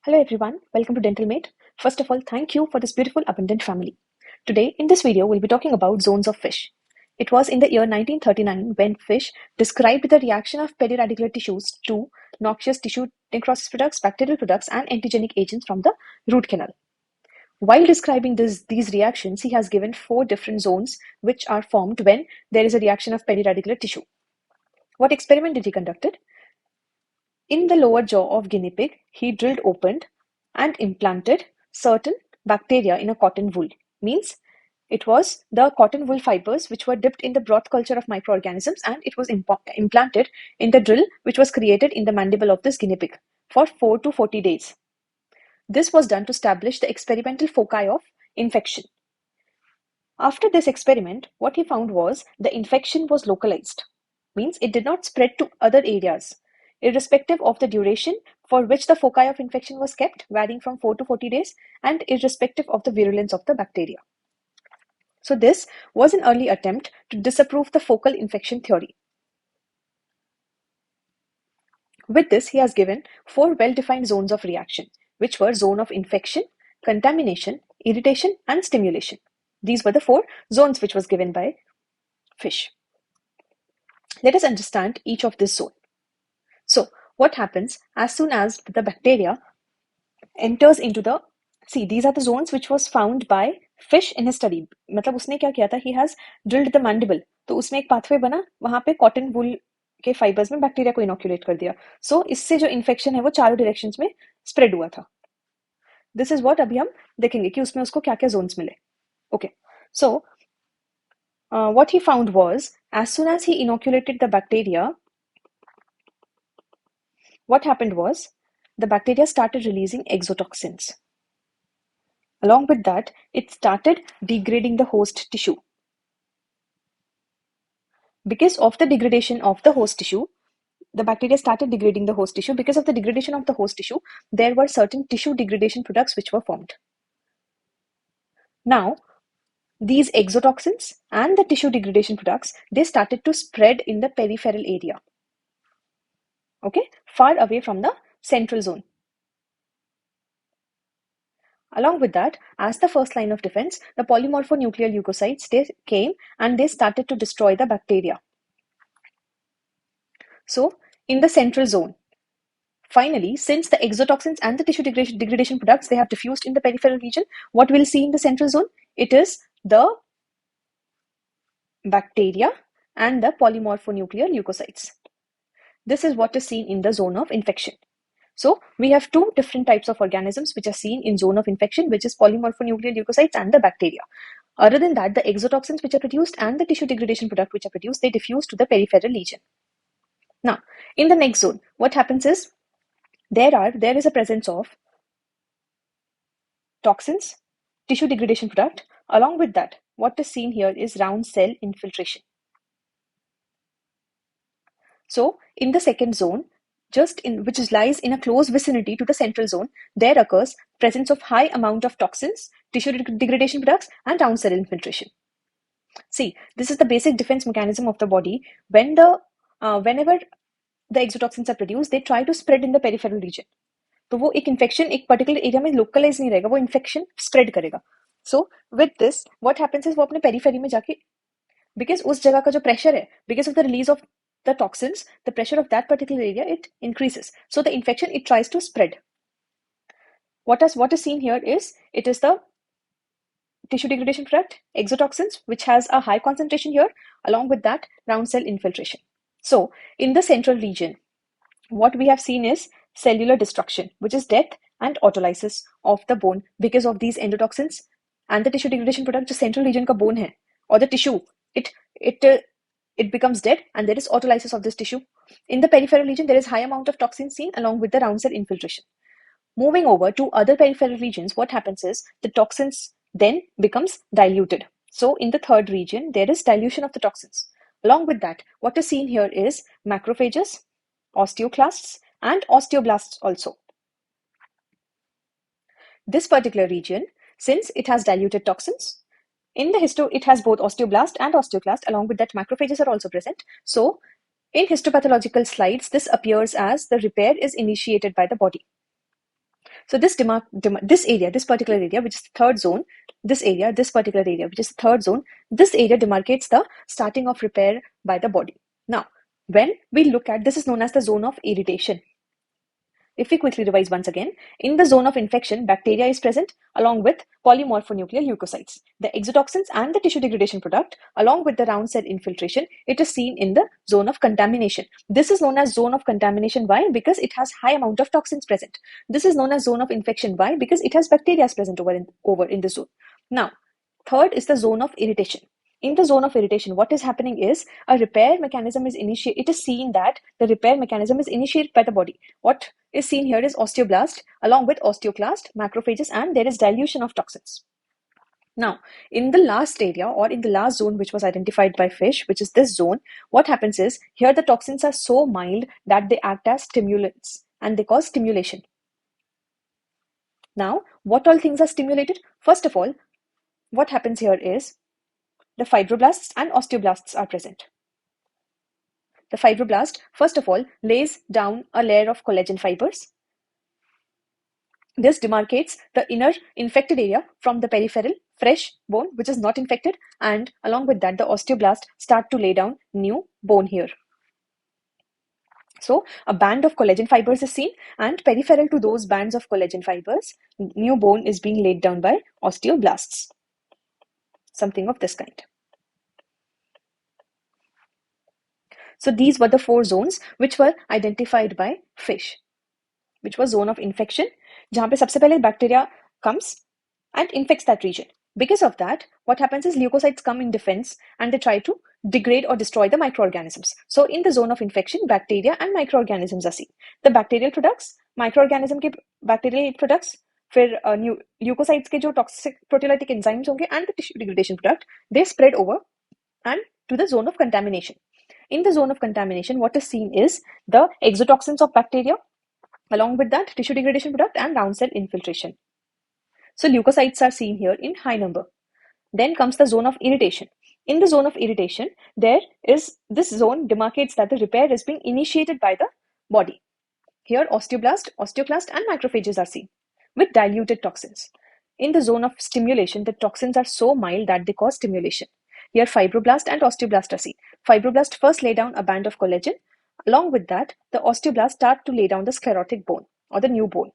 Hello everyone, welcome to Dental Mate. First of all, thank you for this beautiful abundant family. Today, in this video, we'll be talking about zones of fish. It was in the year 1939 when fish described the reaction of periradicular tissues to noxious tissue necrosis products, bacterial products, and antigenic agents from the root canal. While describing these reactions, he has given 4 different zones which are formed when there is a reaction of periradicular tissue. What experiment did he conduct? In the lower jaw of guinea pig, he drilled open and implanted certain bacteria in a cotton wool. Means it was the cotton wool fibers which were dipped in the broth culture of microorganisms, and it was implanted in the drill which was created in the mandible of this guinea pig for 4 to 40 days. This was done to establish the experimental foci of infection. After this experiment, what he found was the infection was localized. Means it did not spread to other areas, irrespective of the duration for which the foci of infection was kept, varying from 4 to 40 days, and irrespective of the virulence of the bacteria. So this was an early attempt to disprove the focal infection theory. With this, he has given 4 well-defined zones of reaction, which were zone of infection, contamination, irritation, and stimulation. These were the 4 zones which was given by fish. Let us understand each of this zone. So, what happens as soon as the bacteria enters into the, these are the zones which was found by fish in his study. मतलब उसने क्या किया था, he has drilled the mandible, तो उसमें एक pathway बना, वहां पे cotton wool के fibers में बैक्टीरिया को इनोक्यूलेट कर दिया. So, इससे जो इन्फेक्शन है वो चारों डायरेक्शंस में स्प्रेड हुआ था. दिस इज व्हाट अभी हम देखेंगे कि उसमें उसको क्या क्या जोन्स मिले. Okay, so what he found was, as soon as he inoculated the bacteria, what happened was the bacteria started releasing exotoxins. Along with that, it started degrading the host tissue. Because of the degradation of the host tissue, the bacteria started degrading the host tissue. Because of the degradation of the host tissue, there were certain tissue degradation products which were formed. Now, these exotoxins and the tissue degradation products, they started to spread in the peripheral area. Okay, far away from the central zone. Along with that, as the first line of defense, the polymorphonuclear leukocytes, they came and they started to destroy the bacteria. So, in the central zone, finally, since the exotoxins and the tissue degradation products, they have diffused in the peripheral region, what we'll see in the central zone, it is the bacteria and the polymorphonuclear leukocytes. This is what is seen in the zone of infection. So we have 2 different types of organisms which are seen in zone of infection, which is polymorphonuclear leukocytes and the bacteria. Other than that, the exotoxins which are produced and the tissue degradation product which are produced, they diffuse to the peripheral region. Now, in the next zone, what happens is there is a presence of toxins, tissue degradation product. Along with that, what is seen here is round cell infiltration. So, in the second zone, which lies in a close vicinity to the central zone, there occurs presence of high amount of toxins, tissue degradation products, and round cell infiltration. See, this is the basic defense mechanism of the body. Whenever the exotoxins are produced, they try to spread in the peripheral region. तो वो एक infection एक particular area में localize नहीं रहेगा, वो infection spread करेगा. So, with this, what happens is वो अपने periphery में जाके, because उस जगह का जो pressure है, because of the release of the toxins, the pressure of that particular area, it increases. So the infection, it tries to spread. What is seen here is, it is the tissue degradation product, exotoxins, which has a high concentration here, along with that round cell infiltration. So in the central region, what we have seen is cellular destruction, which is death and autolysis of the bone because of these endotoxins and the tissue degradation product. जो central region का bone है, or the tissue, it becomes dead and there is autolysis of this tissue. In the peripheral region, there is high amount of toxin seen along with the round cell infiltration. Moving over to other peripheral regions, what happens is the toxins then becomes diluted. So in the third region, there is dilution of the toxins. Along with that, what is seen here is macrophages, osteoclasts, and osteoblasts also. This particular region, since it has diluted toxins, in the it has both osteoblast and osteoclast. Along with that, macrophages are also present. So, in histopathological slides, this appears as the repair is initiated by the body. So this area, this particular area, which is the third zone, this particular area, which is the third zone, this area demarcates the starting of repair by the body. Now, when we look at this, is known as the zone of irritation. If we quickly revise once again, in the zone of infection, bacteria is present along with polymorphonuclear leukocytes. The exotoxins and the tissue degradation product, along with the round cell infiltration, it is seen in the zone of contamination. This is known as zone of contamination. Why? Because it has high amount of toxins present. This is known as zone of infection. Why? Because it has bacteria present over in the zone. Now, third is the zone of irritation. In the zone of irritation, what is happening is a repair mechanism is initiated. It is seen that the repair mechanism is initiated by the body. What is seen here is osteoblast along with osteoclast, macrophages, and there is dilution of toxins. Now, in the last area or in the last zone which was identified by fish, which is this zone, what happens is here the toxins are so mild that they act as stimulants and they cause stimulation. Now, what all things are stimulated? First of all, what happens here is the fibroblasts and osteoblasts are present. The fibroblast, first of all, lays down a layer of collagen fibers. This demarcates the inner infected area from the peripheral, fresh bone, which is not infected, and along with that, the osteoblast start to lay down new bone here. So, a band of collagen fibers is seen, and peripheral to those bands of collagen fibers, new bone is being laid down by osteoblasts. Something of this kind. So these were the 4 zones which were identified by fish, which was zone of infection, जहाँ पे सबसे पहले bacteria comes and infects that region. Because of that, what happens is leukocytes come in defense and they try to degrade or destroy the microorganisms. So in the zone of infection, bacteria and microorganisms are seen. The bacterial products, microorganism के bacterial products, फिर leukocytes के जो toxic proteolytic enzymes होंगे and the tissue degradation product, they spread over and to the zone of contamination. In the zone of contamination, what is seen is the exotoxins of bacteria, along with that tissue degradation product and round cell infiltration. So leukocytes are seen here in high number. Then comes the zone of irritation. In the zone of irritation, there is this zone demarcates that the repair is being initiated by the body. Here osteoblast, osteoclast and macrophages are seen with diluted toxins. In the zone of stimulation, the toxins are so mild that they cause stimulation. Here fibroblast and osteoblast are seen. Fibroblast first lay down a band of collagen. Along with that, the osteoblast start to lay down the sclerotic bone or the new bone.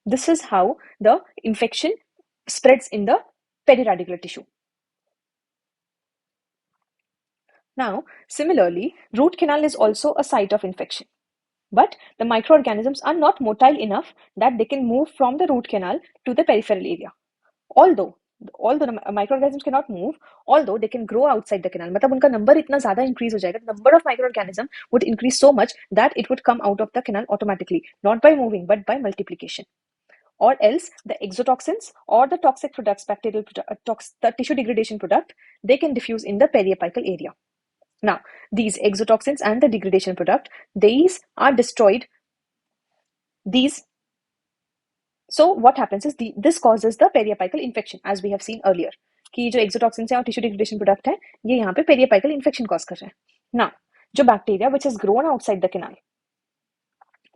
This is how the infection spreads in the periradicular tissue. Now, similarly, root canal is also a site of infection. But the microorganisms are not motile enough that they can move from the root canal to the peripheral area. Although the microorganisms cannot move, although they can grow outside the canal, मतलब उनका number इतना ज़्यादा increase हो जाएगा, the number of microorganisms would increase so much that it would come out of the canal automatically, not by moving but by multiplication. Or else the exotoxins or the toxic products, bacterial the tissue degradation product, they can diffuse in the periapical area. Now, these exotoxins and the degradation product, these are destroyed. So what happens is this causes the periapical infection, as we have seen earlier. कि जो exotoxins है और tissue degradation product है, ये यहाँ पे periapical infection cause कर रहे हैं. Now, जो bacteria which has grown outside the canal,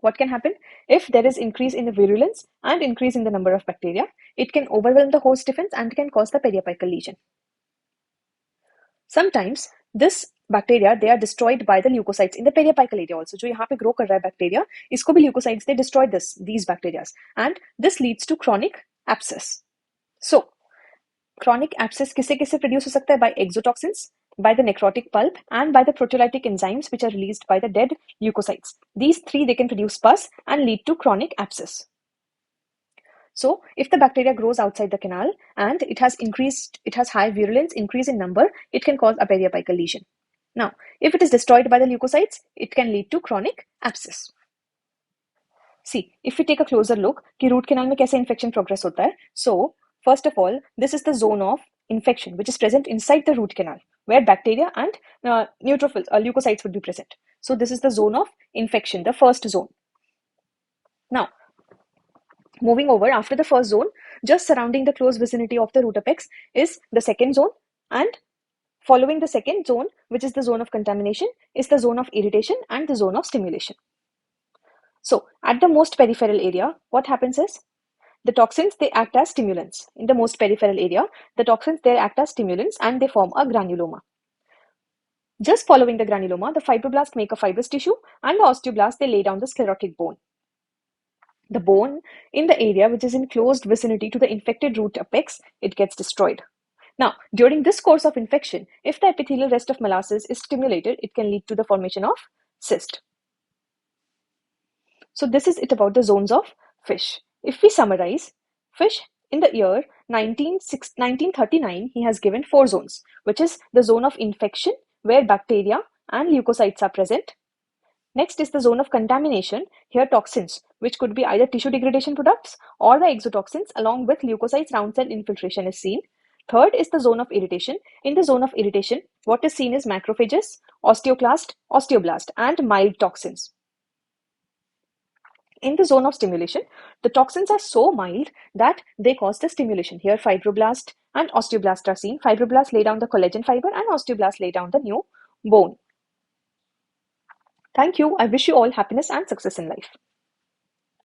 what can happen? If there is increase in the virulence and increase in the number of bacteria, it can overwhelm the host defense and can cause the periapical lesion. Sometimes this bacteria, they are destroyed by the leukocytes in the periapical area also. जो यहाँ पे grow कर रहा है bacteria, इसको भी leukocytes, they destroy these bacteria, and this leads to chronic abscess. So, chronic abscess किससे किससे produce हो सकता है? By exotoxins, by the necrotic pulp, and by the proteolytic enzymes which are released by the dead leukocytes. These 3, they can produce pus and lead to chronic abscess. So, if the bacteria grows outside the canal and it has high virulence, increase in number, it can cause a periapical lesion. Now, if it is destroyed by the leukocytes, it can lead to chronic abscess. See, if we take a closer look, कि root canal में कैसे infection progress होता है. So, first of all, this is the zone of infection which is present inside the root canal, where bacteria and neutrophils, leukocytes would be present. So, this is the zone of infection, the first zone. Now, moving over, after the first zone, just surrounding the close vicinity of the root apex is the second zone, and following the second zone, which is the zone of contamination, is the zone of irritation and the zone of stimulation. So at the most peripheral area, what happens is the toxins, they act as stimulants. In the most peripheral area, the toxins, they act as stimulants and they form a granuloma. Just following the granuloma, the fibroblasts make a fibrous tissue and the osteoblasts, they lay down the sclerotic bone. The bone in the area which is in closed vicinity to the infected root apex, it gets destroyed. Now, during this course of infection, if the epithelial rest of molasses is stimulated, it can lead to the formation of cyst. So this is it about the zones of fish. If we summarize, fish in the year 1939, he has given 4 zones, which is the zone of infection where bacteria and leukocytes are present. Next is the zone of contamination. Here toxins, which could be either tissue degradation products or the exotoxins along with leukocytes round cell infiltration is seen. Third is the zone of irritation. In the zone of irritation, what is seen is macrophages, osteoclast, osteoblast, and mild toxins. In the zone of stimulation, the toxins are so mild that they cause the stimulation. Here, fibroblast and osteoblast are seen. Fibroblasts lay down the collagen fiber and osteoblasts lay down the new bone. Thank you. I wish you all happiness and success in life.